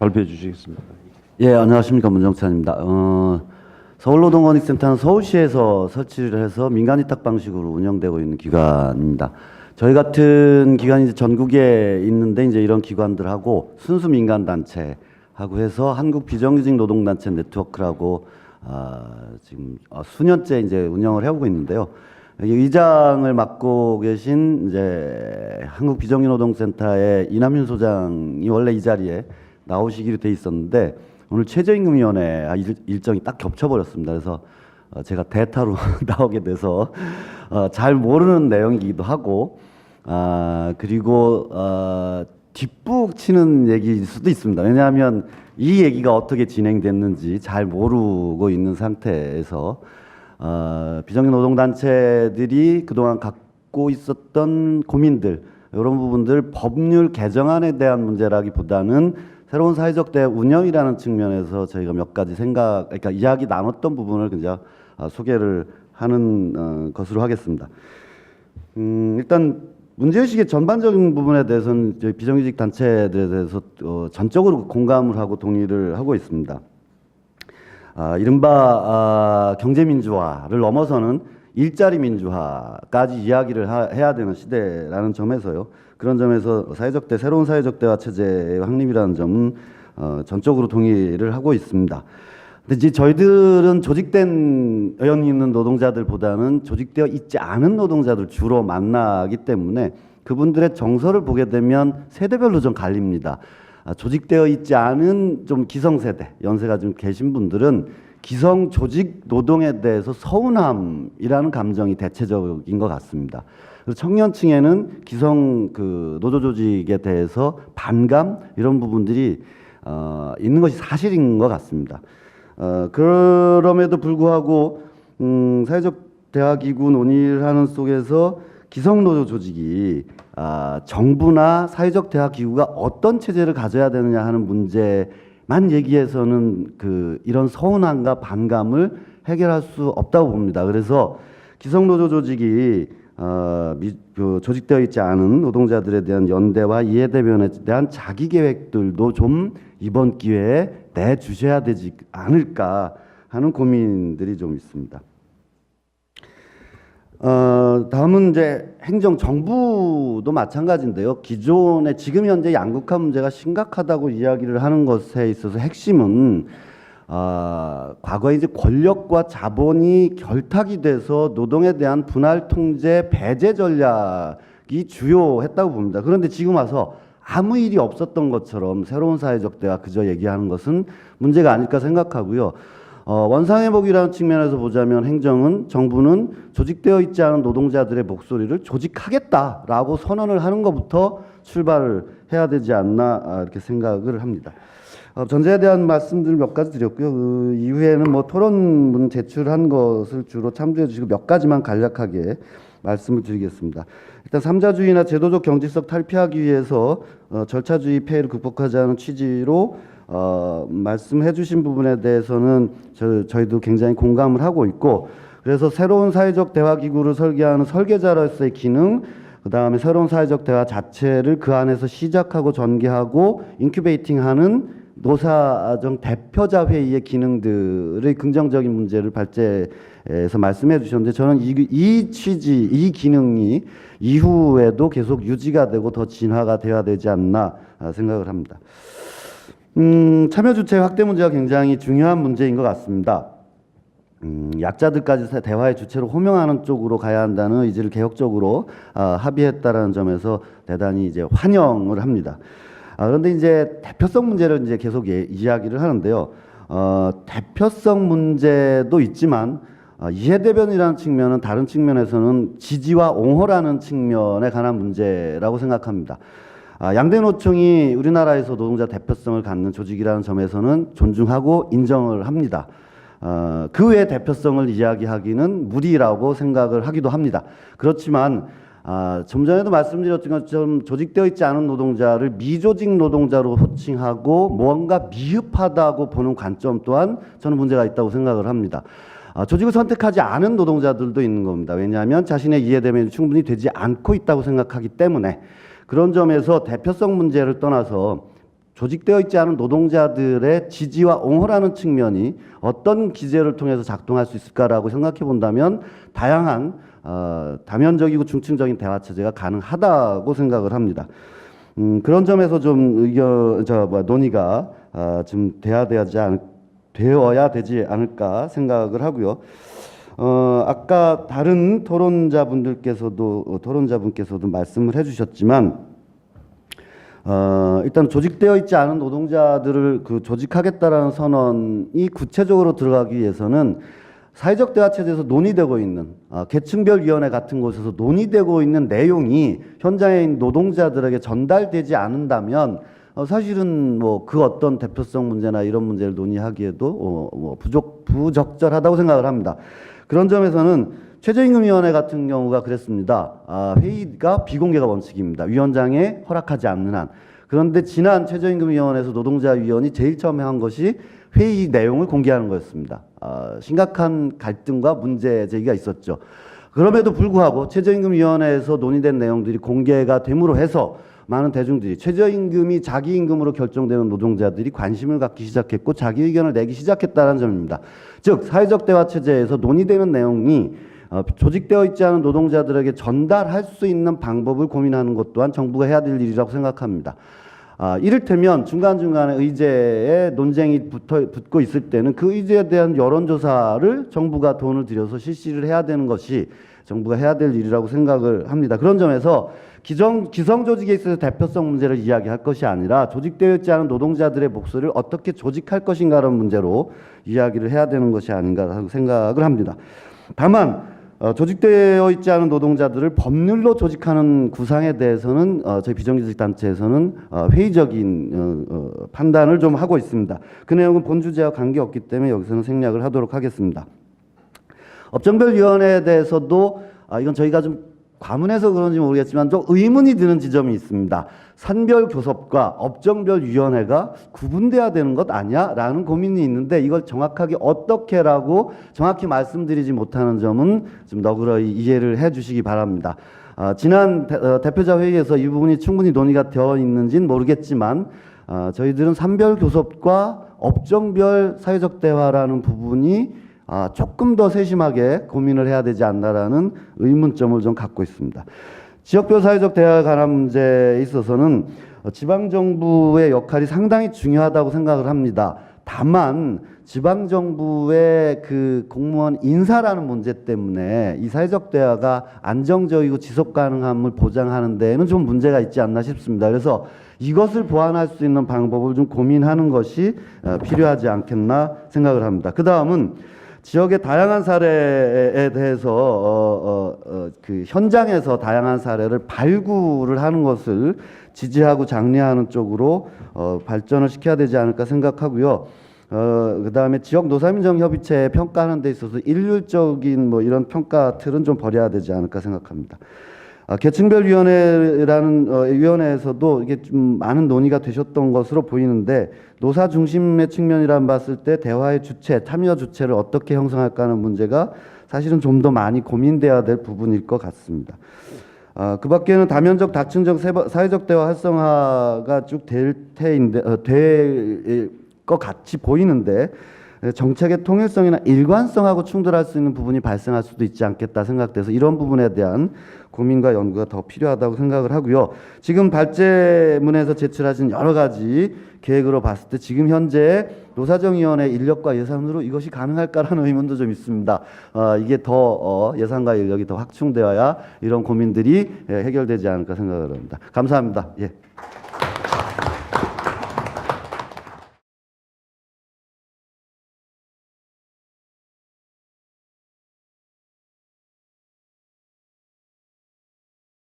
발표해 주시겠습니다. 예, 안녕하십니까. 문정찬입니다. 서울노동권익센터는 서울시에서 설치를 해서 민간위탁 방식으로 운영되고 있는 기관입니다. 저희 같은 기관이 이제 전국에 있는데 이제 이런 기관들하고 순수 민간단체하고 해서 한국 비정규직 노동단체 네트워크라고 지금 수년째 이제 운영을 해오고 있는데요. 여기 의장을 맡고 계신 이제 한국 비정규노동센터의 이남윤 소장이 원래 이 자리에 나오시기로 돼 있었는데 오늘 최저임금위원회 일정이 딱 겹쳐버렸습니다. 그래서 제가 대타로 나오게 돼서 잘 모르는 내용이기도 하고 그리고 뒷북 치는 얘기일 수도 있습니다. 왜냐하면 이 얘기가 어떻게 진행됐는지 잘 모르고 있는 상태에서 비정규 노동단체들이 그동안 갖고 있었던 고민들 이런 부분들 법률 개정안에 대한 문제라기보다는 새로운 사회적 대화 운영이라는 측면에서 저희가 몇 가지 그러니까 이야기 나눴던 부분을 그냥 소개를 하는 것으로 하겠습니다. 일단 문제의식의 전반적인 부분에 대해서는 저희 비정규직 단체들에 대해서 전적으로 공감을 하고 동의를 하고 있습니다. 이른바 경제민주화를 넘어서는 일자리 민주화까지 이야기를 해야 되는 시대라는 점에서요. 그런 점에서 새로운 사회적 대화 체제의 확립이라는 점은 전적으로 동의를 하고 있습니다. 근데 이제 저희들은 조직된 여건이 있는 노동자들보다는 조직되어 있지 않은 노동자들 주로 만나기 때문에 그분들의 정서를 보게 되면 세대별로 좀 갈립니다. 조직되어 있지 않은 좀 기성세대, 연세가 좀 계신 분들은 기성 조직 노동에 대해서 서운함이라는 감정이 대체적인 것 같습니다. 그리고 청년층에는 기성 노조 조직에 대해서 반감 이런 부분들이 있는 것이 사실인 것 같습니다. 그럼에도 불구하고 사회적 대화기구 논의를 하는 속에서 기성 노조 조직이 정부나 사회적 대화기구가 어떤 체제를 가져야 되느냐 하는 문제만 얘기해서는 이런 서운함과 반감을 해결할 수 없다고 봅니다. 그래서 기성 노조 조직이 조직되어 있지 않은 노동자들에 대한 연대와 이해대변에 대한 자기 계획들도 좀 이번 기회에 내주셔야 되지 않을까 하는 고민들이 좀 있습니다. 다음은 이제 정부도 마찬가지인데요. 기존에 지금 현재 양극화 문제가 심각하다고 이야기를 하는 것에 있어서 핵심은 과거에 이제 권력과 자본이 결탁이 돼서 노동에 대한 분할 통제 배제 전략이 주요했다고 봅니다. 그런데 지금 와서 아무 일이 없었던 것처럼 새로운 사회적 대화 그저 얘기하는 것은 문제가 아닐까 생각하고요. 원상회복이라는 측면에서 보자면 정부는 조직되어 있지 않은 노동자들의 목소리를 조직하겠다라고 선언을 하는 것부터 출발을 해야 되지 않나 이렇게 생각을 합니다. 전제에 대한 말씀들 몇 가지 드렸고요. 그 이후에는 뭐 토론문 제출한 것을 주로 참조해 주시고 몇 가지만 간략하게 말씀을 드리겠습니다. 일단 삼자주의나 제도적 경직성 탈피하기 위해서 절차주의 폐해를 극복하자는 취지로 말씀해 주신 부분에 대해서는 저희도 굉장히 공감을 하고 있고, 그래서 새로운 사회적 대화 기구를 설계하는 설계자로서의 기능, 그다음에 새로운 사회적 대화 자체를 그 안에서 시작하고 전개하고 인큐베이팅하는 노사정 대표자 회의의 기능들의 긍정적인 문제를 발제해서 말씀해 주셨는데, 저는 이 취지, 이 기능이 이후에도 계속 유지가 되고 더 진화가 되어야 되지 않나 생각을 합니다. 참여 주체 확대 문제가 굉장히 중요한 문제인 것 같습니다. 약자들까지 대화의 주체로 호명하는 쪽으로 가야 한다는 의지를 개혁적으로 합의했다라는 점에서 대단히 이제 환영을 합니다. 그런데 이제 대표성 문제를 이제 계속 이야기를 하는데요. 대표성 문제도 있지만 이해대변이라는 측면은 다른 측면에서는 지지와 옹호라는 측면에 관한 문제라고 생각합니다. 양대 노총이 우리나라에서 노동자 대표성을 갖는 조직이라는 점에서는 존중하고 인정을 합니다. 그 외의 대표성을 이야기하기는 무리라고 생각을 하기도 합니다. 그렇지만 좀 전에도 말씀드렸던 것처럼 조직되어 있지 않은 노동자를 미조직 노동자로 호칭하고 뭔가 미흡하다고 보는 관점 또한 저는 문제가 있다고 생각을 합니다. 조직을 선택하지 않은 노동자들도 있는 겁니다. 왜냐하면 자신의 이해대변이 충분히 되지 않고 있다고 생각하기 때문에. 그런 점에서 대표성 문제를 떠나서 조직되어 있지 않은 노동자들의 지지와 옹호라는 측면이 어떤 기제를 통해서 작동할 수 있을까라고 생각해 본다면 다양한 다면적이고 중층적인 대화 체제가 가능하다고 생각을 합니다. 그런 점에서 좀 논의가 좀 되어야 되지 않을까 생각을 하고요. 아까 다른 토론자분께서도 말씀을 해주셨지만, 일단 조직되어 있지 않은 노동자들을 조직하겠다라는 선언이 구체적으로 들어가기 위해서는 사회적 대화 체제에서 논의되고 있는 계층별 위원회 같은 곳에서 논의되고 있는 내용이 현장에 있는 노동자들에게 전달되지 않는다면 사실은 뭐 그 어떤 대표성 문제나 이런 문제를 논의하기에도 부적절하다고 생각을 합니다. 그런 점에서는 최저임금위원회 같은 경우가 그랬습니다. 회의가 비공개가 원칙입니다. 위원장에 허락하지 않는 한. 그런데 지난 최저임금위원회에서 노동자위원이 제일 처음에 한 것이 회의 내용을 공개하는 거였습니다. 심각한 갈등과 문제 제기가 있었죠. 그럼에도 불구하고 최저임금위원회에서 논의된 내용들이 공개가 됨으로 해서 많은 대중들이 최저임금이 자기 임금으로 결정되는 노동자들이 관심을 갖기 시작했고 자기 의견을 내기 시작했다는 점입니다. 즉 사회적 대화 체제에서 논의되는 내용이 조직되어 있지 않은 노동자들에게 전달할 수 있는 방법을 고민하는 것 또한 정부가 해야 될 일이라고 생각합니다. 이를테면 중간중간에 의제에 논쟁이 붙고 있을 때는 그 의제에 대한 여론조사를 정부가 돈을 들여서 실시를 해야 되는 것이 정부가 해야 될 일이라고 생각을 합니다. 그런 점에서 기성 조직에 있어서 대표성 문제를 이야기할 것이 아니라 조직되어 있지 않은 노동자들의 목소리를 어떻게 조직할 것인가라는 문제로 이야기를 해야 되는 것이 아닌가 생각을 합니다. 다만 조직되어 있지 않은 노동자들을 법률로 조직하는 구상에 대해서는 저희 비정규직 단체에서는 회의적인 판단을 좀 하고 있습니다. 그 내용은 본 주제와 관계없기 때문에 여기서는 생략을 하도록 하겠습니다. 업종별 위원회에 대해서도 이건 저희가 좀 과문해서 그런지 모르겠지만 좀 의문이 드는 지점이 있습니다. 산별 교섭과 업종별 위원회가 구분돼야 되는 것 아니야? 라는 고민이 있는데 이걸 정확하게 어떻게라고 정확히 말씀드리지 못하는 점은 좀 너그러이 이해를 해 주시기 바랍니다. 지난 대표자 회의에서 이 부분이 충분히 논의가 되어 있는지는 모르겠지만 저희들은 산별 교섭과 업종별 사회적 대화라는 부분이 조금 더 세심하게 고민을 해야 되지 않나라는 의문점을 좀 갖고 있습니다. 지역별 사회적 대화에 관한 문제에 있어서는 지방정부의 역할이 상당히 중요하다고 생각을 합니다. 다만 지방정부의 그 공무원 인사라는 문제 때문에 이 사회적 대화가 안정적이고 지속 가능함을 보장하는 데에는 좀 문제가 있지 않나 싶습니다. 그래서 이것을 보완할 수 있는 방법을 좀 고민하는 것이 필요하지 않겠나 생각을 합니다. 그 다음은 지역의 다양한 사례에 대해서 그 현장에서 다양한 사례를 발굴을 하는 것을 지지하고 장려하는 쪽으로 발전을 시켜야 되지 않을까 생각하고요. 그 다음에 지역 노사민정 협의체 평가하는 데 있어서 일률적인 뭐 이런 평가 틀은 좀 버려야 되지 않을까 생각합니다. 계층별 위원회라는 위원회에서도 이게 좀 많은 논의가 되셨던 것으로 보이는데 노사 중심의 측면이란 봤을 때 대화의 주체, 참여 주체를 어떻게 형성할까 하는 문제가 사실은 좀 더 많이 고민돼야 될 부분일 것 같습니다. 그 밖에는 다면적, 다층적 사회적 대화 활성화가 쭉 될 것 같이 보이는데 정책의 통일성이나 일관성하고 충돌할 수 있는 부분이 발생할 수도 있지 않겠다 생각돼서 이런 부분에 대한 고민과 연구가 더 필요하다고 생각을 하고요. 지금 발제문에서 제출하신 여러 가지 계획으로 봤을 때 지금 현재 노사정위원회 인력과 예산으로 이것이 가능할까라는 의문도 좀 있습니다. 이게 더 예산과 인력이 더 확충되어야 이런 고민들이 해결되지 않을까 생각을 합니다. 감사합니다. 예.